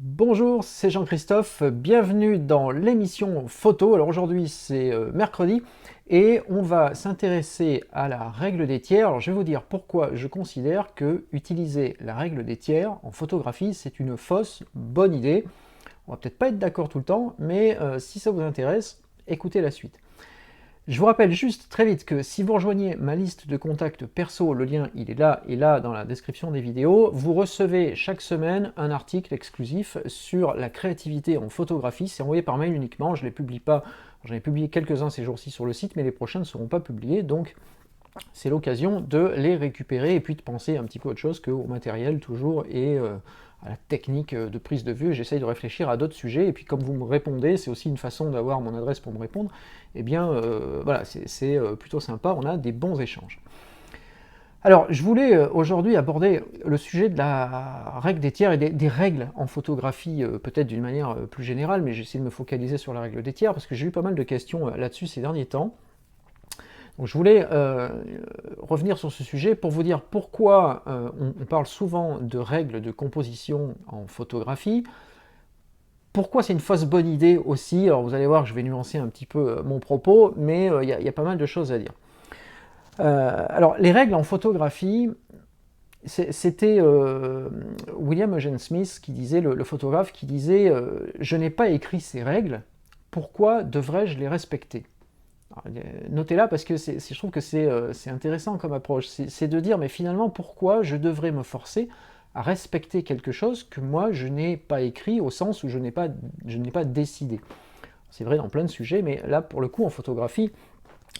Bonjour, c'est Jean-Christophe, bienvenue dans l'émission photo. Alors aujourd'hui c'est mercredi et on va s'intéresser à la règle des tiers. Alors je vais vous dire pourquoi je considère que utiliser la règle des tiers en photographie c'est une fausse bonne idée. On va peut-être pas être d'accord tout le temps, mais si ça vous intéresse, écoutez la suite. Je vous rappelle juste très vite que si vous rejoignez ma liste de contacts perso, le lien il est là et là dans la description des vidéos, vous recevez chaque semaine un article exclusif sur la créativité en photographie. C'est envoyé par mail uniquement, je ne les publie pas. J'en ai publié quelques-uns ces jours-ci sur le site, mais les prochains ne seront pas publiés, donc c'est l'occasion de les récupérer et puis de penser un petit peu autre chose qu'au matériel toujours et à la technique de prise de vue. J'essaye de réfléchir à d'autres sujets et puis comme vous me répondez, c'est aussi une façon d'avoir mon adresse pour me répondre. Et eh bien voilà, c'est plutôt sympa, on a des bons échanges. Alors, je voulais aujourd'hui aborder le sujet de la règle des tiers et des règles en photographie, peut-être d'une manière plus générale, mais j'essaie de me focaliser sur la règle des tiers parce que j'ai eu pas mal de questions là-dessus ces derniers temps. Donc je voulais revenir sur ce sujet pour vous dire pourquoi on parle souvent de règles de composition en photographie, pourquoi c'est une fausse bonne idée aussi. Alors vous allez voir que je vais nuancer un petit peu mon propos, mais il y a pas mal de choses à dire. Alors les règles en photographie, c'était William Eugene Smith qui disait, le photographe, qui disait je n'ai pas écrit ces règles, pourquoi devrais-je les respecter? Notez-la parce que je trouve que c'est intéressant comme approche. C'est de dire, mais finalement, pourquoi je devrais me forcer à respecter quelque chose que moi, je n'ai pas écrit au sens où je n'ai pas décidé. C'est vrai dans plein de sujets, mais là, pour le coup, en photographie,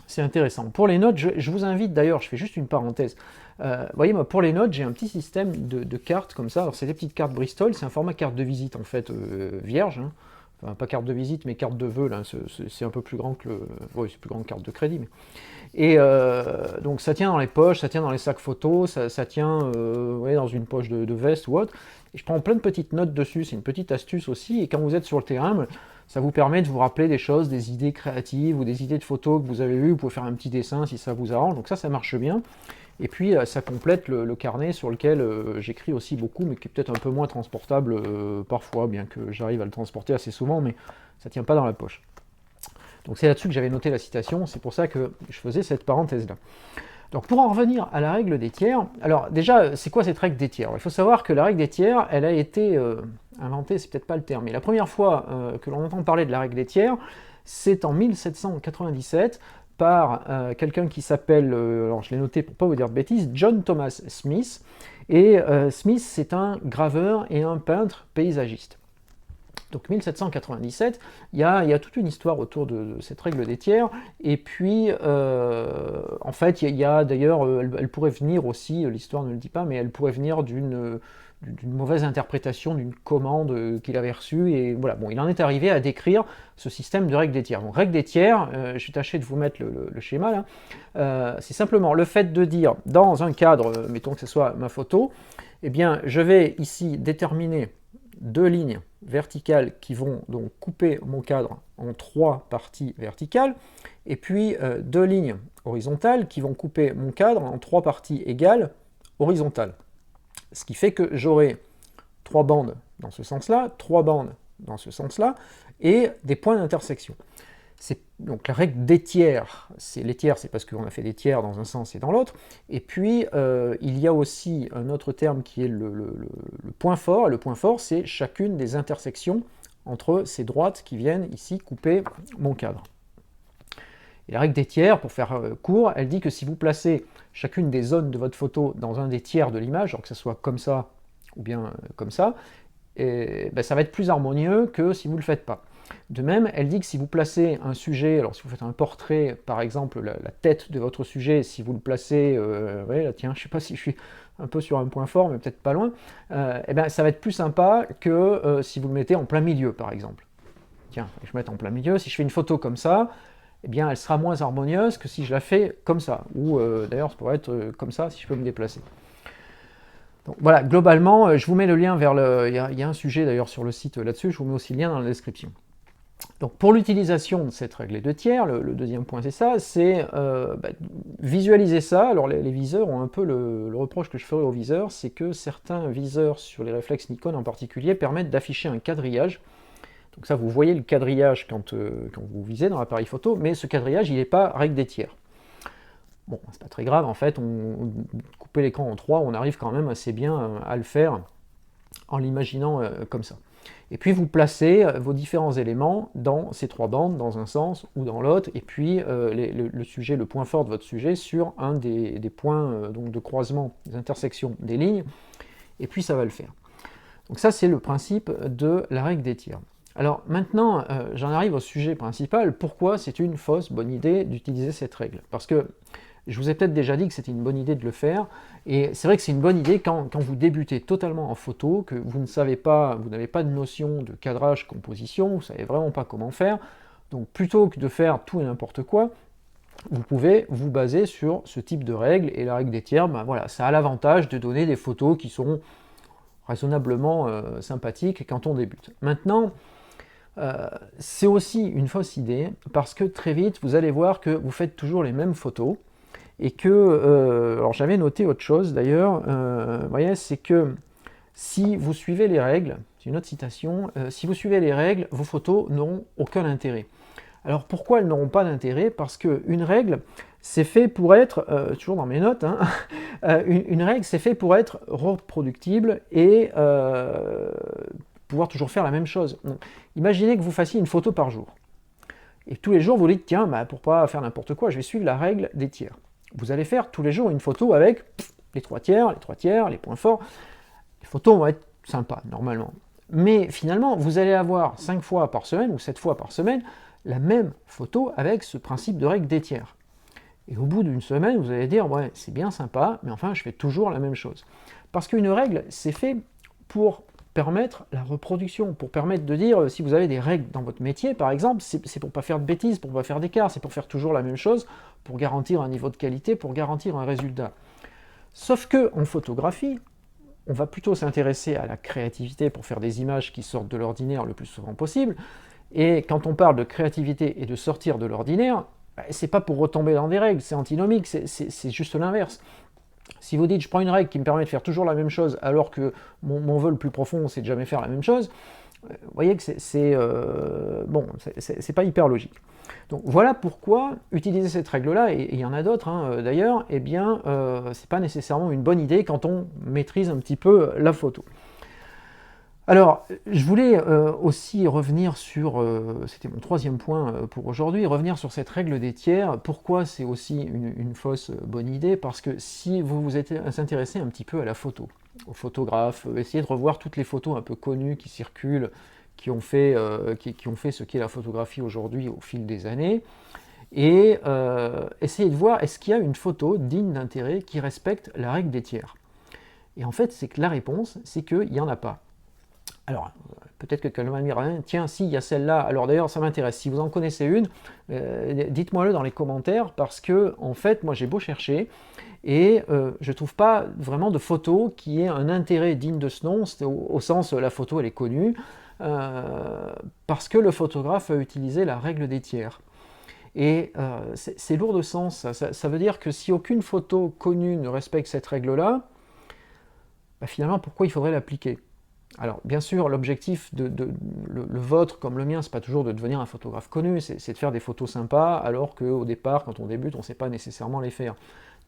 c'est intéressant. Pour les notes, je vous invite d'ailleurs, je fais juste une parenthèse. Vous voyez, moi, pour les notes, j'ai un petit système de cartes comme ça. Alors, c'est des petites cartes Bristol, c'est un format carte de visite en fait vierge. Hein. Enfin, pas carte de visite, mais carte de vœux, là, c'est un peu plus grand que le. Oui, c'est plus grand que carte de crédit. Mais... Et donc ça tient dans les poches, ça tient dans les sacs photos, ça tient ouais, dans une poche de veste ou autre. Et je prends plein de petites notes dessus, c'est une petite astuce aussi. Et quand vous êtes sur le terrain, ça vous permet de vous rappeler des choses, des idées créatives ou des idées de photos que vous avez vues. Vous pouvez faire un petit dessin si ça vous arrange. Donc ça marche bien. Et puis ça complète le carnet sur lequel j'écris aussi beaucoup, mais qui est peut-être un peu moins transportable parfois, bien que j'arrive à le transporter assez souvent, mais ça ne tient pas dans la poche. Donc c'est là-dessus que j'avais noté la citation, c'est pour ça que je faisais cette parenthèse-là. Donc pour en revenir à la règle des tiers, alors déjà, c'est quoi cette règle des tiers? Il faut savoir que la règle des tiers, elle a été inventée, c'est peut-être pas le terme, mais la première fois que l'on entend parler de la règle des tiers, c'est en 1797 par quelqu'un qui s'appelle, alors je l'ai noté pour pas vous dire de bêtises, John Thomas Smith. Et Smith, c'est un graveur et un peintre paysagiste. Donc 1797, il y a toute une histoire autour de cette règle des tiers, et puis en fait il y a d'ailleurs, elle pourrait venir aussi, l'histoire ne le dit pas, mais elle pourrait venir d'une mauvaise interprétation d'une commande qu'il avait reçue, et voilà, bon, il en est arrivé à décrire ce système de règle des tiers. Donc règle des tiers, je vais tâcher de vous mettre le schéma là, c'est simplement le fait de dire, dans un cadre, mettons que ce soit ma photo, eh bien je vais ici déterminer deux lignes verticales qui vont donc couper mon cadre en trois parties verticales, et puis deux lignes horizontales qui vont couper mon cadre en trois parties égales horizontales. Ce qui fait que j'aurai trois bandes dans ce sens-là, trois bandes dans ce sens-là, et des points d'intersection. Donc la règle des tiers, les tiers c'est parce qu'on a fait des tiers dans un sens et dans l'autre, et puis il y a aussi un autre terme qui est le point fort, et le point fort c'est chacune des intersections entre ces droites qui viennent ici couper mon cadre. Et la règle des tiers, pour faire court, elle dit que si vous placez chacune des zones de votre photo dans un des tiers de l'image, alors que ce soit comme ça ou bien comme ça, et, ben, ça va être plus harmonieux que si vous ne le faites pas. De même, elle dit que si vous placez un sujet, alors si vous faites un portrait, par exemple, la tête de votre sujet, si vous le placez, ouais, là, tiens, je ne sais pas si je suis un peu sur un point fort, mais peut-être pas loin, eh ben, ça va être plus sympa que si vous le mettez en plein milieu, par exemple. Tiens, je vais mettre en plein milieu, si je fais une photo comme ça, eh bien, elle sera moins harmonieuse que si je la fais comme ça, ou d'ailleurs, ça pourrait être comme ça, si je peux me déplacer. Donc voilà, globalement, je vous mets le lien vers le... Il y a un sujet d'ailleurs sur le site là-dessus, je vous mets aussi le lien dans la description. Donc pour l'utilisation de cette règle des 2 tiers, le deuxième point c'est ça, c'est visualiser ça. Alors les viseurs ont un peu le reproche que je ferai aux viseurs, c'est que certains viseurs sur les réflexes Nikon en particulier permettent d'afficher un quadrillage. Donc ça, vous voyez le quadrillage quand vous visez dans l'appareil photo, mais ce quadrillage, il n'est pas règle des tiers. Bon, c'est pas très grave, en fait, on coupe l'écran en 3, on arrive quand même assez bien à le faire en l'imaginant comme ça. Et puis vous placez vos différents éléments dans ces 3 bandes, dans un sens ou dans l'autre, et puis le point fort de votre sujet sur un des points donc de croisement, des intersections des lignes, et puis ça va le faire. Donc ça, c'est le principe de la règle des tiers. Alors maintenant, j'en arrive au sujet principal. Pourquoi c'est une fausse bonne idée d'utiliser cette règle? Parce que je vous ai peut-être déjà dit que c'était une bonne idée de le faire, et c'est vrai que c'est une bonne idée quand vous débutez totalement en photo, que vous ne savez pas, vous n'avez pas de notion de cadrage, composition, vous ne savez vraiment pas comment faire. Donc plutôt que de faire tout et n'importe quoi, vous pouvez vous baser sur ce type de règle, et la règle des tiers, ben voilà, ça a l'avantage de donner des photos qui sont raisonnablement sympathiques quand on débute. Maintenant, c'est aussi une fausse idée, parce que très vite, vous allez voir que vous faites toujours les mêmes photos, et que, alors j'avais noté autre chose d'ailleurs, voyez, c'est que si vous suivez les règles, c'est une autre citation, si vous suivez les règles, vos photos n'auront aucun intérêt. Alors pourquoi elles n'auront pas d'intérêt? Parce qu'une règle, c'est fait pour être, toujours dans mes notes, hein, une règle, c'est fait pour être reproductible et pouvoir toujours faire la même chose. Donc, imaginez que vous fassiez une photo par jour. Et tous les jours, vous dites, tiens, pour pas faire n'importe quoi, je vais suivre la règle des tiers. Vous allez faire tous les jours une photo avec les 3 tiers, les points forts. Les photos vont être sympas, normalement. Mais finalement, vous allez avoir 5 fois par semaine ou 7 fois par semaine la même photo avec ce principe de règle des tiers. Et au bout d'une semaine, vous allez dire, ouais, c'est bien sympa, mais enfin, je fais toujours la même chose. Parce qu'une règle, c'est fait pour permettre la reproduction, pour permettre de dire, si vous avez des règles dans votre métier, par exemple, c'est pour pas faire de bêtises, pour pas faire d'écart, c'est pour faire toujours la même chose, pour garantir un niveau de qualité, pour garantir un résultat. Sauf que en photographie, on va plutôt s'intéresser à la créativité pour faire des images qui sortent de l'ordinaire le plus souvent possible. Et quand on parle de créativité et de sortir de l'ordinaire, c'est pas pour retomber dans des règles, c'est antinomique, c'est juste l'inverse. Si vous dites, je prends une règle qui me permet de faire toujours la même chose, alors que mon vœu le plus profond, c'est de jamais faire la même chose, vous voyez que c'est pas hyper logique. Donc voilà pourquoi utiliser cette règle-là, et il y en a d'autres d'ailleurs, eh bien, c'est pas nécessairement une bonne idée quand on maîtrise un petit peu la photo. Alors, je voulais aussi revenir sur, c'était mon 3e point pour aujourd'hui, revenir sur cette règle des tiers. Pourquoi c'est aussi une fausse bonne idée? Parce que si vous vous intéressez un petit peu à la photo, aux photographes, essayez de revoir toutes les photos un peu connues qui circulent, qui ont fait ce qu'est la photographie aujourd'hui au fil des années, et essayez de voir, est-ce qu'il y a une photo digne d'intérêt qui respecte la règle des tiers? Et en fait, c'est que la réponse, c'est qu'il n'y en a pas. Alors, peut-être que quelqu'un va me dire, tiens, si, il y a celle-là. Alors d'ailleurs, ça m'intéresse. Si vous en connaissez une, dites-moi-le dans les commentaires, parce que, en fait, moi j'ai beau chercher, et je ne trouve pas vraiment de photo qui ait un intérêt digne de ce nom, au sens, la photo, elle est connue, parce que le photographe a utilisé la règle des tiers. Et c'est lourd de sens. Ça veut dire que si aucune photo connue ne respecte cette règle-là, finalement, pourquoi il faudrait l'appliquer? Alors, bien sûr, l'objectif le vôtre comme le mien, c'est pas toujours de devenir un photographe connu, c'est de faire des photos sympas, alors qu'au départ, quand on débute, on ne sait pas nécessairement les faire.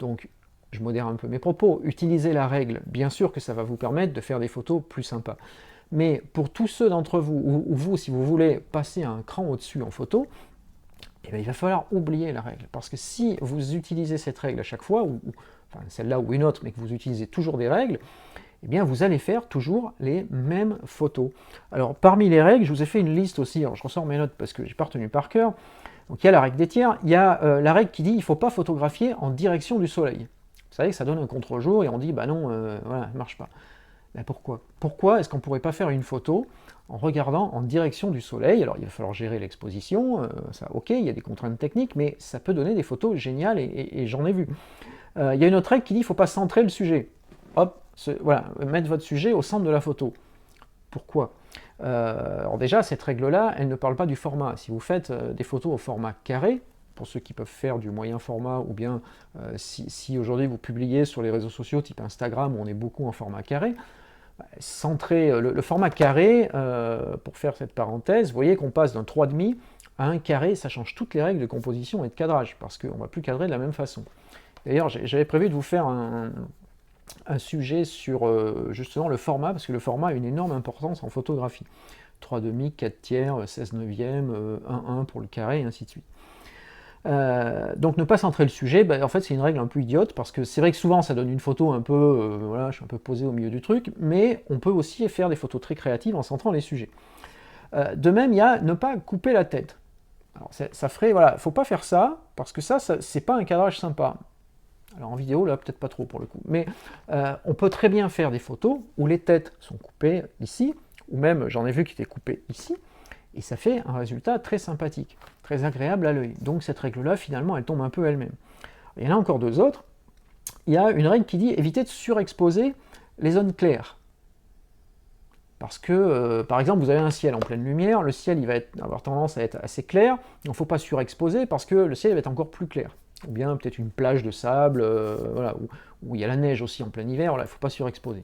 Donc, je modère un peu mes propos. Utilisez la règle, bien sûr que ça va vous permettre de faire des photos plus sympas. Mais pour tous ceux d'entre vous, ou vous, si vous voulez passer un cran au-dessus en photo, eh bien, il va falloir oublier la règle. Parce que si vous utilisez cette règle à chaque fois, enfin celle-là ou une autre, mais que vous utilisez toujours des règles, eh bien vous allez faire toujours les mêmes photos. Alors parmi les règles, je vous ai fait une liste aussi, alors je ressors mes notes parce que j'ai pas retenu par cœur. Donc il y a la règle des tiers, il y a la règle qui dit il ne faut pas photographier en direction du soleil. Vous savez que ça donne un contre-jour et on dit bah non, voilà, ça marche pas. Ben pourquoi? Pourquoi est-ce qu'on ne pourrait pas faire une photo en regardant en direction du soleil? Alors il va falloir gérer l'exposition, ça ok, il y a des contraintes techniques, mais ça peut donner des photos géniales et j'en ai vu. Il y a une autre règle qui dit il ne faut pas centrer le sujet. Hop, voilà, mettre votre sujet au centre de la photo. Pourquoi? Alors déjà, cette règle-là, elle ne parle pas du format. Si vous faites des photos au format carré, pour ceux qui peuvent faire du moyen format, ou bien si aujourd'hui vous publiez sur les réseaux sociaux type Instagram, où on est beaucoup en format carré, centrer le format carré, pour faire cette parenthèse, vous voyez qu'on passe d'un 3,5 à un carré, ça change toutes les règles de composition et de cadrage, parce qu'on ne va plus cadrer de la même façon. D'ailleurs, j'avais prévu de vous faire un sujet sur justement le format, parce que le format a une énorme importance en photographie. 3,5, 4 tiers, 16 neuvième, 1 pour le carré, et ainsi de suite. Donc ne pas centrer le sujet, en fait c'est une règle un peu idiote, parce que c'est vrai que souvent ça donne une photo un peu, voilà, je suis un peu posé au milieu du truc, mais on peut aussi faire des photos très créatives en centrant les sujets. De même, il y a ne pas couper la tête. Alors ça ferait, voilà, faut pas faire ça, parce que ça c'est pas un cadrage sympa. Alors en vidéo, là, peut-être pas trop pour le coup. Mais on peut très bien faire des photos où les têtes sont coupées ici, ou même, j'en ai vu qui étaient coupées ici, et ça fait un résultat très sympathique, très agréable à l'œil. Donc cette règle-là, finalement, elle tombe un peu elle-même. Il y en a encore deux autres. Il y a une règle qui dit éviter de surexposer les zones claires. Parce que, par exemple, vous avez un ciel en pleine lumière, le ciel il va avoir tendance à être assez clair, il ne faut pas surexposer parce que le ciel va être encore plus clair. Ou bien peut-être une plage de sable, voilà, où il y a la neige aussi en plein hiver, voilà, il ne faut pas surexposer.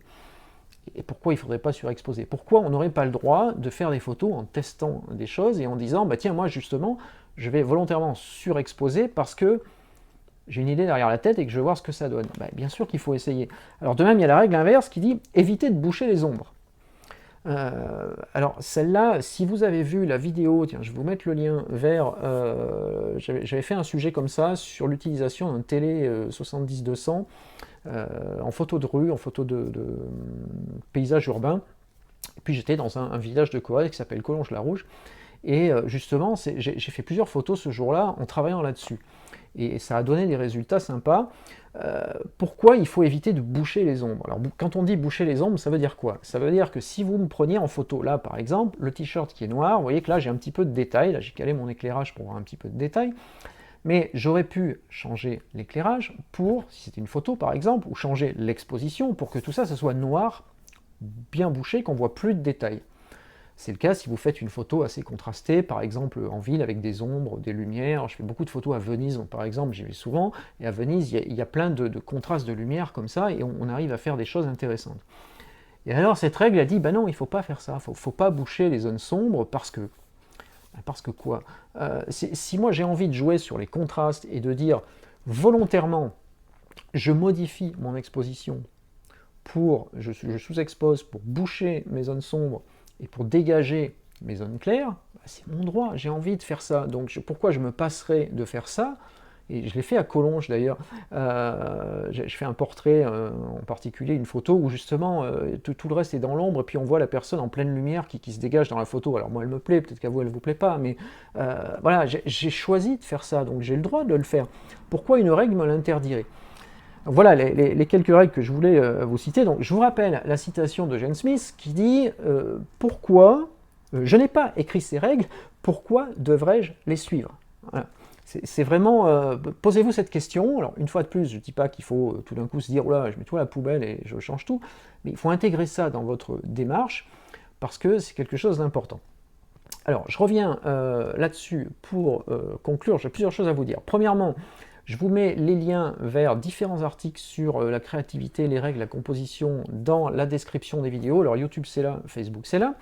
Et pourquoi il ne faudrait pas surexposer? Pourquoi on n'aurait pas le droit de faire des photos en testant des choses et en disant, tiens, moi justement, je vais volontairement surexposer parce que j'ai une idée derrière la tête et que je veux voir ce que ça donne. Bien sûr qu'il faut essayer. Alors de même, il y a la règle inverse qui dit, éviter de boucher les ombres. Alors celle-là, si vous avez vu la vidéo, tiens, je vais vous mettre le lien vers, j'avais fait un sujet comme ça sur l'utilisation d'un télé 70-200 en photo de rue, en photo de paysage urbain. Et puis j'étais dans un village de Coailles qui s'appelle Collonges-la-Rouge, et justement j'ai fait plusieurs photos ce jour-là en travaillant là-dessus. Et ça a donné des résultats sympas. Pourquoi il faut éviter de boucher les ombres? Alors quand on dit boucher les ombres, ça veut dire quoi? Ça veut dire que si vous me preniez en photo, là par exemple, le t-shirt qui est noir, vous voyez que là j'ai un petit peu de détail, là j'ai calé mon éclairage pour voir un petit peu de détail, mais j'aurais pu changer l'éclairage pour, si c'était une photo par exemple, ou changer l'exposition pour que tout ça, ça soit noir, bien bouché, qu'on voit plus de détails. C'est le cas si vous faites une photo assez contrastée, par exemple en ville avec des ombres, des lumières. Je fais beaucoup de photos à Venise, par exemple, j'y vais souvent, et à Venise, il y a plein de contrastes de lumière comme ça, et on arrive à faire des choses intéressantes. Et alors cette règle a dit, non, il ne faut pas faire ça, il ne faut pas boucher les zones sombres, parce que quoi? Si moi j'ai envie de jouer sur les contrastes et de dire volontairement, je modifie mon exposition je sous-expose pour boucher mes zones sombres, et pour dégager mes zones claires, c'est mon droit, j'ai envie de faire ça. Donc pourquoi je me passerais de faire ça? Et je l'ai fait à Collonges d'ailleurs. Je fais un portrait en particulier, une photo où justement tout le reste est dans l'ombre, et puis on voit la personne en pleine lumière qui se dégage dans la photo. Alors moi elle me plaît, peut-être qu'à vous elle ne vous plaît pas, mais voilà, j'ai choisi de faire ça, donc j'ai le droit de le faire. Pourquoi une règle me l'interdirait? Voilà les quelques règles que je voulais vous citer. Donc, je vous rappelle la citation de Jane Smith qui dit pourquoi je n'ai pas écrit ces règles, pourquoi devrais-je les suivre? Voilà. C'est vraiment, posez-vous cette question. Alors, une fois de plus, je ne dis pas qu'il faut tout d'un coup se dire, oh là, je mets tout à la poubelle et je change tout, mais il faut intégrer ça dans votre démarche parce que c'est quelque chose d'important. Alors, je reviens là-dessus pour conclure. J'ai plusieurs choses à vous dire. Premièrement, je vous mets les liens vers différents articles sur la créativité, les règles, la composition dans la description des vidéos. Alors YouTube c'est là, Facebook c'est là.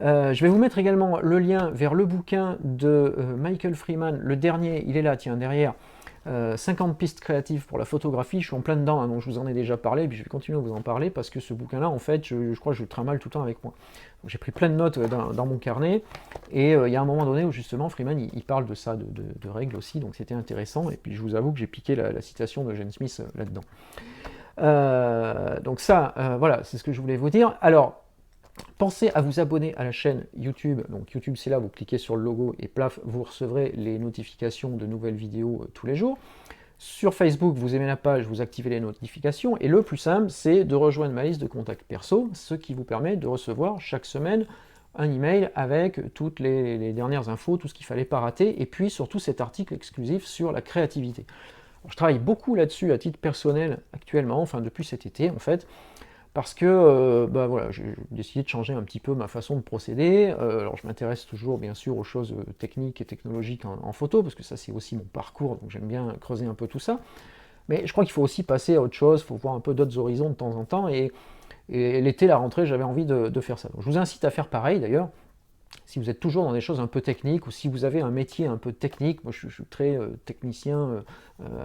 Je vais vous mettre également le lien vers le bouquin de Michael Freeman, le dernier, il est là, tiens, derrière, 50 pistes créatives pour la photographie. Je suis en plein dedans, hein, donc je vous en ai déjà parlé, puis je vais continuer à vous en parler, parce que ce bouquin-là, en fait, je crois que je le trimballe tout le temps avec moi. J'ai pris plein de notes dans mon carnet, et il y a un moment donné où justement Freeman, il parle de ça, de règles aussi, donc c'était intéressant, et puis je vous avoue que j'ai piqué la citation de Jane Smith là-dedans. Donc ça, voilà, c'est ce que je voulais vous dire. Alors, pensez à vous abonner à la chaîne YouTube. Donc YouTube c'est là, vous cliquez sur le logo et plaf, vous recevrez les notifications de nouvelles vidéos tous les jours. Sur Facebook, vous aimez la page, vous activez les notifications. Et le plus simple, c'est de rejoindre ma liste de contacts perso, ce qui vous permet de recevoir chaque semaine un email avec toutes les dernières infos, tout ce qu'il ne fallait pas rater, et puis surtout cet article exclusif sur la créativité. Alors, je travaille beaucoup là-dessus à titre personnel actuellement, enfin depuis cet été en fait, parce que bah voilà, j'ai décidé de changer un petit peu ma façon de procéder. Alors je m'intéresse toujours bien sûr aux choses techniques et technologiques en photo, parce que ça c'est aussi mon parcours, donc j'aime bien creuser un peu tout ça. Mais je crois qu'il faut aussi passer à autre chose, il faut voir un peu d'autres horizons de temps en temps, et l'été, la rentrée, j'avais envie de faire ça. Donc je vous incite à faire pareil d'ailleurs. Si vous êtes toujours dans des choses un peu techniques, ou si vous avez un métier un peu technique, moi je suis très technicien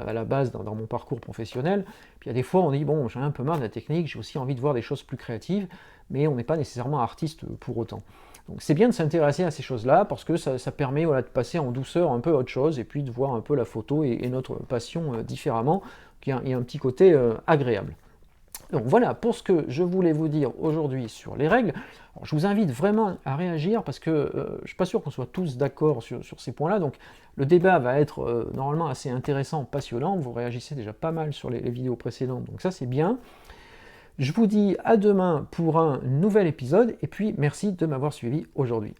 à la base dans mon parcours professionnel, puis il y a des fois on dit bon j'ai un peu marre de la technique, j'ai aussi envie de voir des choses plus créatives, mais on n'est pas nécessairement artiste pour autant. Donc c'est bien de s'intéresser à ces choses-là, parce que ça permet voilà, de passer en douceur un peu à autre chose, et puis de voir un peu la photo et notre passion différemment, il y a un petit côté agréable. Donc voilà pour ce que je voulais vous dire aujourd'hui sur les règles. Alors, je vous invite vraiment à réagir, parce que je ne suis pas sûr qu'on soit tous d'accord sur ces points-là. Donc le débat va être normalement assez intéressant, passionnant. Vous réagissez déjà pas mal sur les vidéos précédentes, donc ça c'est bien. Je vous dis à demain pour un nouvel épisode, et puis merci de m'avoir suivi aujourd'hui.